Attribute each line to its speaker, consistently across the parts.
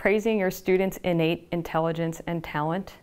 Speaker 1: praising your students' innate intelligence and talent?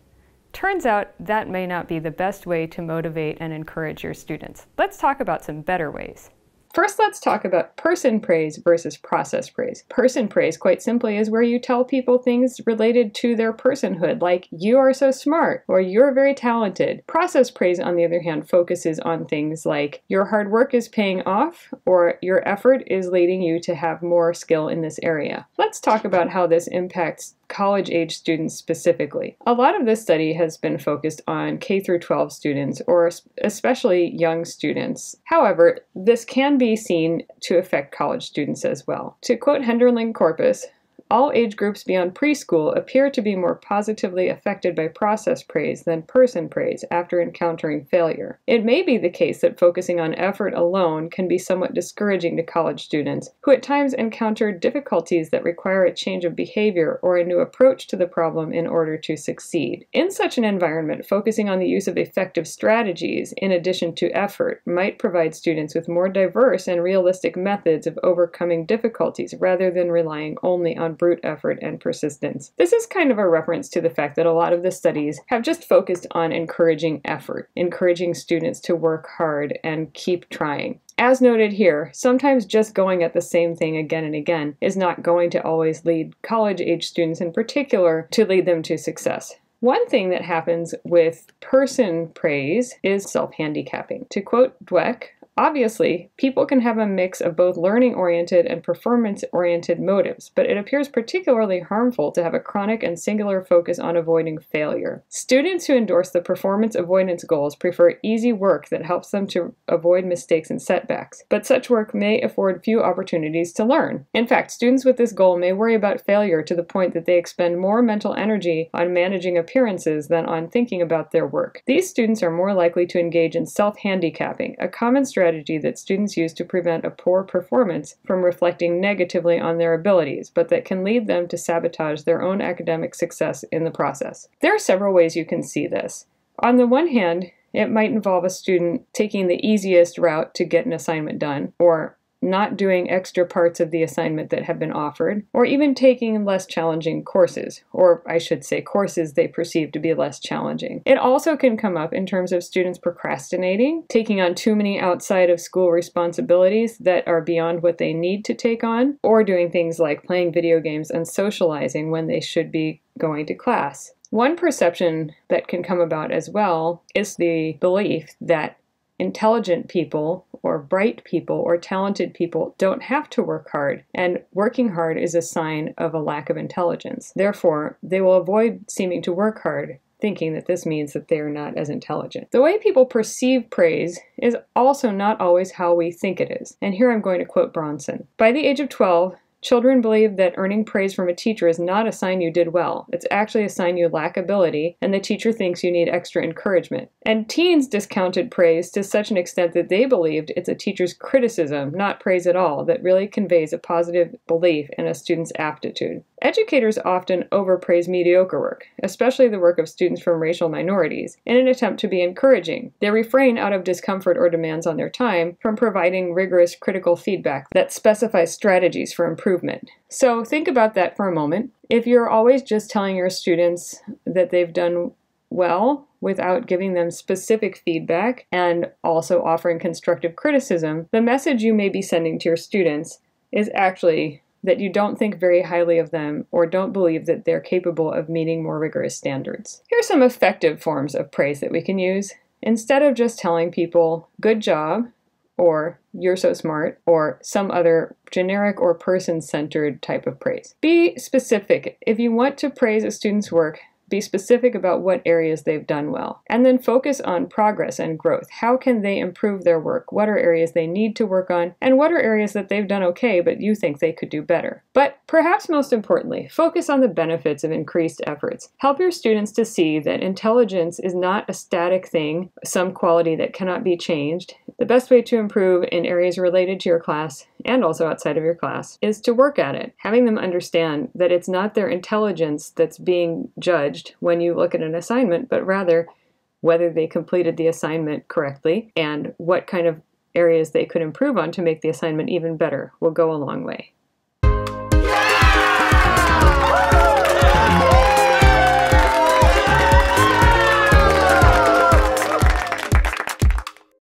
Speaker 1: Turns out that may not be the best way to motivate and encourage your students. Let's talk about some better ways. First, let's talk about person praise versus process praise. Person praise, quite simply, is where you tell people things related to their personhood, like you are so smart or you're very talented. Process praise, on the other hand, focuses on things like your hard work is paying off or your effort is leading you to have more skill in this area. Let's talk about how this impacts college-age students specifically. A lot of this study has been focused on K through 12 students, or especially young students. However, this can be seen to affect college students as well. To quote Henderling Corpus, all age groups beyond preschool appear to be more positively affected by process praise than person praise after encountering failure. It may be the case that focusing on effort alone can be somewhat discouraging to college students, who at times encounter difficulties that require a change of behavior or a new approach to the problem in order to succeed. In such an environment, focusing on the use of effective strategies in addition to effort might provide students with more diverse and realistic methods of overcoming difficulties rather than relying only on brute effort and persistence. This is kind of a reference to the fact that a lot of the studies have just focused on encouraging effort, encouraging students to work hard and keep trying. As noted here, sometimes just going at the same thing again and again is not going to always lead college-age students in particular to lead them to success. One thing that happens with person praise is self-handicapping. To quote Dweck, obviously, people can have a mix of both learning-oriented and performance-oriented motives, but it appears particularly harmful to have a chronic and singular focus on avoiding failure. Students who endorse the performance avoidance goals prefer easy work that helps them to avoid mistakes and setbacks, but such work may afford few opportunities to learn. In fact, students with this goal may worry about failure to the point that they expend more mental energy on managing appearances than on thinking about their work. These students are more likely to engage in self-handicapping, a common strategy that students use to prevent a poor performance from reflecting negatively on their abilities, but that can lead them to sabotage their own academic success in the process. There are several ways you can see this. On the one hand, it might involve a student taking the easiest route to get an assignment done, or not doing extra parts of the assignment that have been offered, or even taking less challenging courses, or I should say courses they perceive to be less challenging. It also can come up in terms of students procrastinating, taking on too many outside of school responsibilities that are beyond what they need to take on, or doing things like playing video games and socializing when they should be going to class. One perception that can come about as well is the belief that intelligent people or bright people or talented people don't have to work hard, and working hard is a sign of a lack of intelligence. Therefore, they will avoid seeming to work hard, thinking that this means that they are not as intelligent. The way people perceive praise is also not always how we think it is. And here I'm going to quote Bronson. By the age of 12, children believe that earning praise from a teacher is not a sign you did well. It's actually a sign you lack ability, and the teacher thinks you need extra encouragement. And teens discounted praise to such an extent that they believed it's a teacher's criticism, not praise at all, that really conveys a positive belief in a student's aptitude. Educators often overpraise mediocre work, especially the work of students from racial minorities, in an attempt to be encouraging. They refrain out of discomfort or demands on their time from providing rigorous critical feedback that specifies strategies for improvement. So think about that for a moment. If you're always just telling your students that they've done well without giving them specific feedback and also offering constructive criticism, the message you may be sending to your students is actually that you don't think very highly of them or don't believe that they're capable of meeting more rigorous standards. Here are some effective forms of praise that we can use. Instead of just telling people, good job, or you're so smart, or some other generic or person-centered type of praise. Be specific. If you want to praise a student's work, be specific about what areas they've done well. And then focus on progress and growth. How can they improve their work? What are areas they need to work on? And what are areas that they've done okay, but you think they could do better? But perhaps most importantly, focus on the benefits of increased efforts. Help your students to see that intelligence is not a static thing, some quality that cannot be changed. The best way to improve in areas related to your class and also outside of your class is to work at it, having them understand that it's not their intelligence that's being judged when you look at an assignment, but rather whether they completed the assignment correctly and what kind of areas they could improve on to make the assignment even better will go a long way.